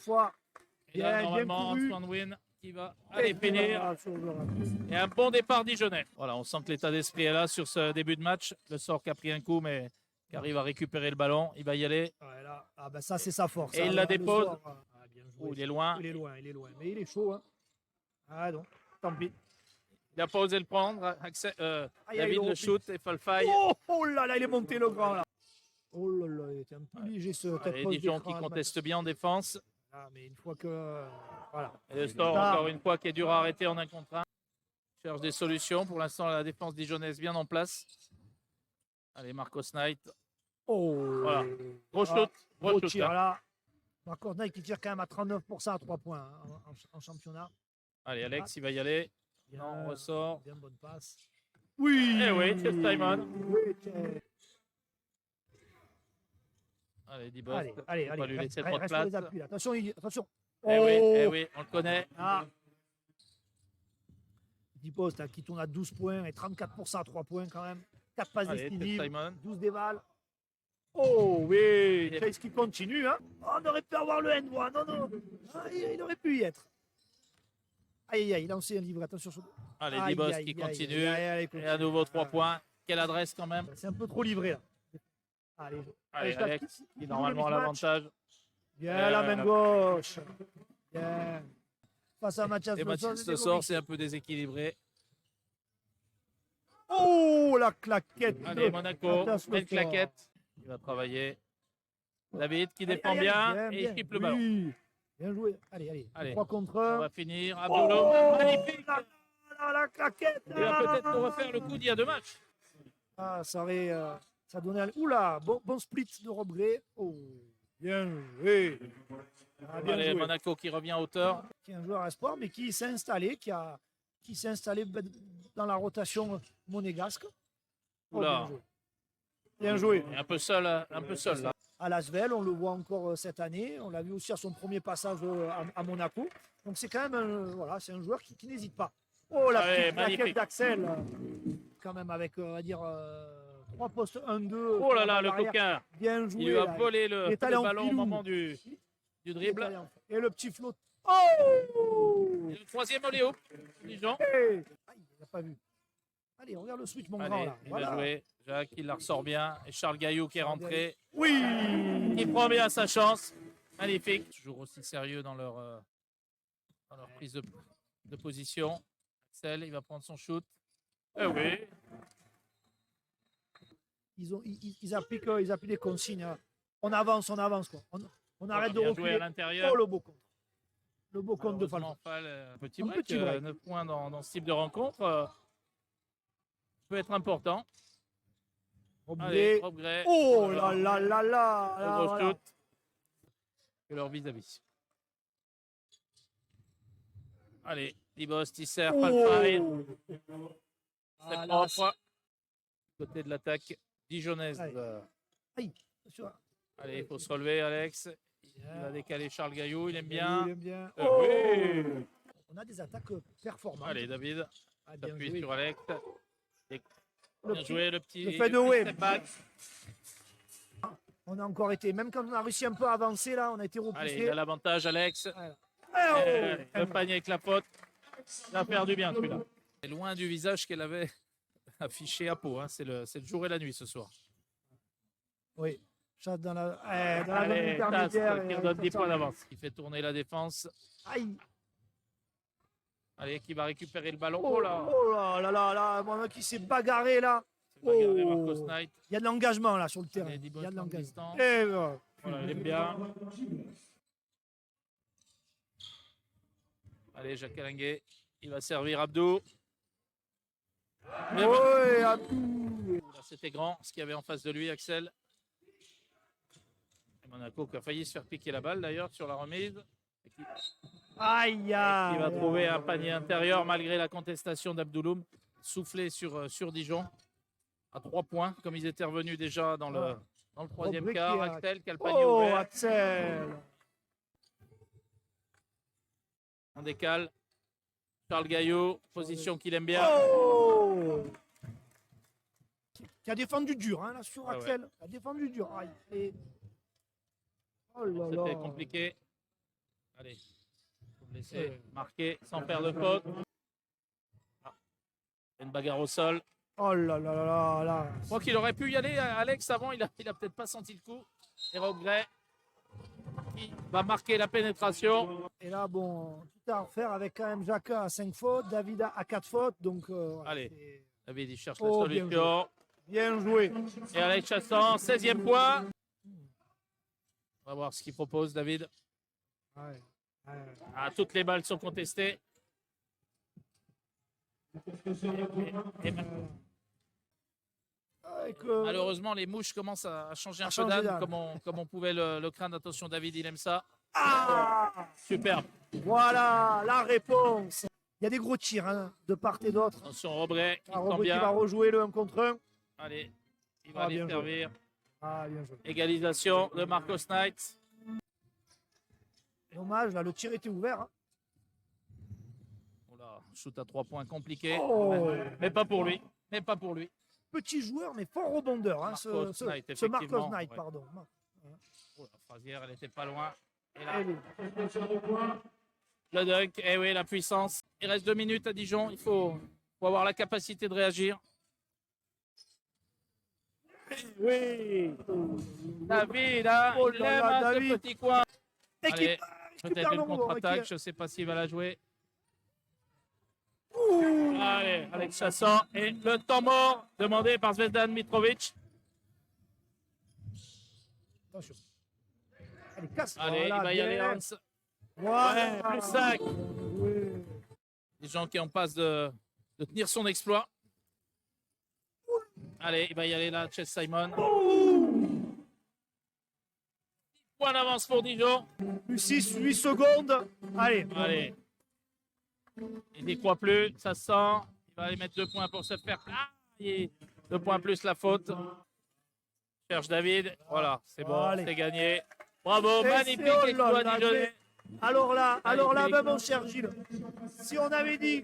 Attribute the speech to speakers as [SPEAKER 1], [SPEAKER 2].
[SPEAKER 1] fois.
[SPEAKER 2] Et là,
[SPEAKER 1] Bien
[SPEAKER 2] normalement,
[SPEAKER 1] couru.
[SPEAKER 2] Antoine Wynne qui va aller finir. Et un bon départ dijonnais. Voilà, on sent que l'état d'esprit est là sur ce début de match. Le sort qui a pris un coup, mais qui arrive à récupérer le ballon. Il va y aller.
[SPEAKER 1] Ouais, là, ah ben ça, c'est sa force.
[SPEAKER 2] Et
[SPEAKER 1] ça,
[SPEAKER 2] il la
[SPEAKER 1] le
[SPEAKER 2] dépose.
[SPEAKER 1] sort, bien joué.
[SPEAKER 2] Oh, il est loin.
[SPEAKER 1] Il est loin, il est loin. Mais il est chaud. Hein. Ah non, tant pis.
[SPEAKER 2] Il n'a pas osé le prendre. David le shoot et Falfaille.
[SPEAKER 1] Oh là là, il est monté le grand là. Oh là là, il était un peu léger ce
[SPEAKER 2] Allez, Dijon qui conteste bien en défense.
[SPEAKER 1] Ah, mais une fois que. Voilà.
[SPEAKER 2] Et le score, encore une fois, qui est dur à arrêter en un contre un. Cherche des solutions. Pour l'instant, la défense dijonnaise bien en place. Allez, Marcos Knight.
[SPEAKER 1] Oh.
[SPEAKER 2] Voilà. Gros shoot.
[SPEAKER 1] Gros
[SPEAKER 2] shoot,
[SPEAKER 1] tir
[SPEAKER 2] hein.
[SPEAKER 1] là. Marcos Knight qui tire quand même à 39% à 3 points hein, en championnat.
[SPEAKER 2] Allez, Alex, il va y aller.
[SPEAKER 1] Bien,
[SPEAKER 2] Non, on ressort.
[SPEAKER 1] Bien bonne passe. Oui.
[SPEAKER 2] Eh oui, c'est Simon.
[SPEAKER 1] Oui,
[SPEAKER 2] allez, Dibos.
[SPEAKER 1] allez,
[SPEAKER 2] Pas lui laisser trop de
[SPEAKER 1] reste
[SPEAKER 2] place.
[SPEAKER 1] les appuis, là. Attention, attention.
[SPEAKER 2] Eh oui, on le connaît.
[SPEAKER 1] Ah. Dibos qui tourne à 12 points et 34% à 3 points quand même. 4 passes décisives,
[SPEAKER 2] Simon.
[SPEAKER 1] 12 dévals. Oh oui, Chase qui continue. Hein. Oh, on aurait pu avoir le N1. Non, non. Ah, il aurait pu y être. Aïe, aïe, il a lancé un livre. Attention.
[SPEAKER 2] Allez, Dibos qui continue.
[SPEAKER 1] Aïe,
[SPEAKER 2] et à nouveau 3 points. Quelle adresse quand même.
[SPEAKER 1] C'est un peu trop livré là. Allez,
[SPEAKER 2] Alex qui normalement a l'avantage.
[SPEAKER 1] Bien la main gauche. Bien. Face à Mathias
[SPEAKER 2] Et Mathias sort, c'est un peu déséquilibré.
[SPEAKER 1] Oh, la claquette.
[SPEAKER 2] Allez, Monaco, belle claquette. Il va travailler. David qui défend bien et il flippe le ballon.
[SPEAKER 1] Bien joué. Allez. 3 contre 1.
[SPEAKER 2] On va finir. Abdoulou, magnifique.
[SPEAKER 1] La claquette.
[SPEAKER 2] Il va peut-être refaire le coup d'il y a 2 matchs.
[SPEAKER 1] Ah, ça aurait... ça donnait... Oula, bon split de Rob Gray. Oh, bien joué.
[SPEAKER 2] Bien allez, joué. Monaco qui revient à hauteur.
[SPEAKER 1] Qui est un joueur à espoir, mais qui s'est installé, qui s'est installé dans la rotation monégasque. Oh, bien joué.
[SPEAKER 2] Un peu seul là.
[SPEAKER 1] À Lasvel, on le voit encore cette année. On l'a vu aussi à son premier passage à Monaco. Donc c'est quand même c'est un joueur qui n'hésite pas. Oh, la petite claquette d'Axel. Quand même avec, on va dire, 3 postes 1-2.
[SPEAKER 2] Oh là là, le coquin.
[SPEAKER 1] Bien joué.
[SPEAKER 2] Il lui a volé le ballon au moment du dribble.
[SPEAKER 1] Et le petit flot. Oh,
[SPEAKER 2] et le 3e Oléo. Dijon.
[SPEAKER 1] Il n'a pas vu. Allez, regarde le switch, mon grand. Là.
[SPEAKER 2] Il va jouer. Jacques, il la ressort bien. Et Charles Gaillou qui est rentré.
[SPEAKER 1] Oui.
[SPEAKER 2] Qui prend bien sa chance. Magnifique. Toujours aussi sérieux dans leur prise de position. Axel, il va prendre son shoot. Oui.
[SPEAKER 1] Ils appliquent les consignes. On avance, quoi. On arrête de reculer.
[SPEAKER 2] À l'intérieur.
[SPEAKER 1] Oh, le beau compte. Le beau compte de Falfal.
[SPEAKER 2] Petit break. 9 points dans ce type de rencontre. Peut être important. Allez, Rob Gray.
[SPEAKER 1] Oh là là là là.
[SPEAKER 2] Gros shoot. Et leur vis-à-vis. Allez, Dibos, Tisser, Falfaille. C'est propre. Côté de l'attaque dijonnaise. Allez, il faut se relever, Alex. Il va décaler Charles Gaillou, il aime bien.
[SPEAKER 1] Oui. On a des attaques performantes.
[SPEAKER 2] Allez, David, appuie sur Alex. Bien joué, le petit.
[SPEAKER 1] Le fait de Web. On a encore été, même quand on a réussi un peu à avancer, là, on a été repoussé.
[SPEAKER 2] Allez, il a l'avantage, Alex. Le panier avec la faute. Il a perdu bien, celui-là. C'est loin du visage qu'elle avait affiché à Pau. Hein. C'est le jour et la nuit ce soir.
[SPEAKER 1] Oui. Chasse dans la
[SPEAKER 2] Allez, intermédiaire. Qui redonne 10 points d'avance. Qui fait tourner la défense.
[SPEAKER 1] Aïe.
[SPEAKER 2] Allez, qui va récupérer le ballon.
[SPEAKER 1] Oh là là, mon mec qui s'est bagarré là.
[SPEAKER 2] Marcos Knight.
[SPEAKER 1] Il y a de l'engagement là sur le terrain.
[SPEAKER 2] Il
[SPEAKER 1] y a de l'engagement.
[SPEAKER 2] Voilà, il aime bien. Allez, Jacques Alinguet. Il va servir Abdou.
[SPEAKER 1] Oui, Abdou.
[SPEAKER 2] C'était grand ce qu'il y avait en face de lui, Axel. Et Monaco qui a failli se faire piquer la balle d'ailleurs sur la remise.
[SPEAKER 1] Aïe.
[SPEAKER 2] Il va trouver un panier intérieur malgré la contestation d'Abdouloum. Soufflé sur Dijon à 3 points, comme ils étaient revenus déjà dans le 3e quart. Axel qui a le panier ouvert.
[SPEAKER 1] Axel.
[SPEAKER 2] On décale. Charles Gaillot, position qu'il aime bien.
[SPEAKER 1] Qui a défendu dur, hein, là, sur Axel.
[SPEAKER 2] Ouais.
[SPEAKER 1] Il a défendu dur.
[SPEAKER 2] C'était compliqué. Allez, faut me laisser marquer sans faire de faute. Ah. Une bagarre au sol.
[SPEAKER 1] Oh là là là là là.
[SPEAKER 2] Je crois qu'il aurait pu y aller, Alex, avant. Il a peut-être pas senti le coup. Et regret. Qui va marquer la pénétration.
[SPEAKER 1] Et là, bon, tout à refaire avec quand même Jaka à 5 fautes, David à 4 fautes. Donc,
[SPEAKER 2] allez,
[SPEAKER 1] c'est-
[SPEAKER 2] David, il cherche la
[SPEAKER 1] Oh,
[SPEAKER 2] solution.
[SPEAKER 1] bien joué.
[SPEAKER 2] Et Alex Chassan, 16e point. On va voir ce qu'il propose, David.
[SPEAKER 1] Ouais, ouais.
[SPEAKER 2] Ah, toutes les balles sont contestées. Et
[SPEAKER 1] Avec,
[SPEAKER 2] malheureusement, les mouches commencent à changer un peu
[SPEAKER 1] changer
[SPEAKER 2] d'âme,
[SPEAKER 1] d'âme.
[SPEAKER 2] comme on pouvait le craindre. Attention, David, il aime ça.
[SPEAKER 1] Ah,
[SPEAKER 2] Superbe.
[SPEAKER 1] voilà la réponse. Il y a des gros tirs hein, de part et d'autre.
[SPEAKER 2] Attention, Robret, qui
[SPEAKER 1] Robert
[SPEAKER 2] prend
[SPEAKER 1] qui va
[SPEAKER 2] bien.
[SPEAKER 1] rejouer le 1 contre 1.
[SPEAKER 2] Allez, il va
[SPEAKER 1] Ah,
[SPEAKER 2] aller
[SPEAKER 1] bien joué.
[SPEAKER 2] servir.
[SPEAKER 1] Ah, bien joué.
[SPEAKER 2] Égalisation de Marcos Knight.
[SPEAKER 1] Dommage, là, le tir était ouvert. Hein.
[SPEAKER 2] Oula, shoot à 3 points compliqué.
[SPEAKER 1] Oh.
[SPEAKER 2] Mais pas pour lui. Mais pas pour lui.
[SPEAKER 1] Petit joueur, mais fort rebondeur. Hein,
[SPEAKER 2] Marcos Knight,
[SPEAKER 1] ce Marcos
[SPEAKER 2] effectivement,
[SPEAKER 1] Knight,
[SPEAKER 2] ouais.
[SPEAKER 1] pardon.
[SPEAKER 2] Oh, la Frazière, elle était pas loin. Et là,
[SPEAKER 1] Allez.
[SPEAKER 2] le dunk. Eh oui, la puissance. Il reste 2 minutes à Dijon. Il faut avoir la capacité de réagir.
[SPEAKER 1] Oui.
[SPEAKER 2] David, hein,
[SPEAKER 1] Oh
[SPEAKER 2] il
[SPEAKER 1] là
[SPEAKER 2] aime
[SPEAKER 1] là,
[SPEAKER 2] hein, ce
[SPEAKER 1] David.
[SPEAKER 2] petit coin.
[SPEAKER 1] Et qui
[SPEAKER 2] Allez, peut-être une
[SPEAKER 1] le rebond,
[SPEAKER 2] contre-attaque.
[SPEAKER 1] ok.
[SPEAKER 2] Je ne sais pas s'il va la jouer.
[SPEAKER 1] Ouh.
[SPEAKER 2] Allez, Alex Chassan. Et le temps mort demandé par Zvezdan Mitrovic.
[SPEAKER 1] Attention. Allez, casse.
[SPEAKER 2] Allez,
[SPEAKER 1] Voilà,
[SPEAKER 2] il va y aller,
[SPEAKER 1] bien.
[SPEAKER 2] Hans.
[SPEAKER 1] Voilà.
[SPEAKER 2] Ouais, plus 5.
[SPEAKER 1] Oui.
[SPEAKER 2] Les gens qui en passent de tenir son exploit. Allez, il va y aller là, Chess Simon. Point d'avance pour Dijon.
[SPEAKER 1] Plus 6, 8 secondes. Allez.
[SPEAKER 2] Allez. Il n'y croit plus, ça se sent. Il va aller mettre 2 points pour se faire. Ah, 2 points plus la faute. Cherche David. Voilà, c'est bon,
[SPEAKER 1] Allez.
[SPEAKER 2] c'est gagné. Bravo,
[SPEAKER 1] Et
[SPEAKER 2] magnifique
[SPEAKER 1] c'est- oh là
[SPEAKER 2] exploit
[SPEAKER 1] là,
[SPEAKER 2] dijonnais.
[SPEAKER 1] Alors là,
[SPEAKER 2] Magnifique.
[SPEAKER 1] même mon cher Gilles, si on avait dit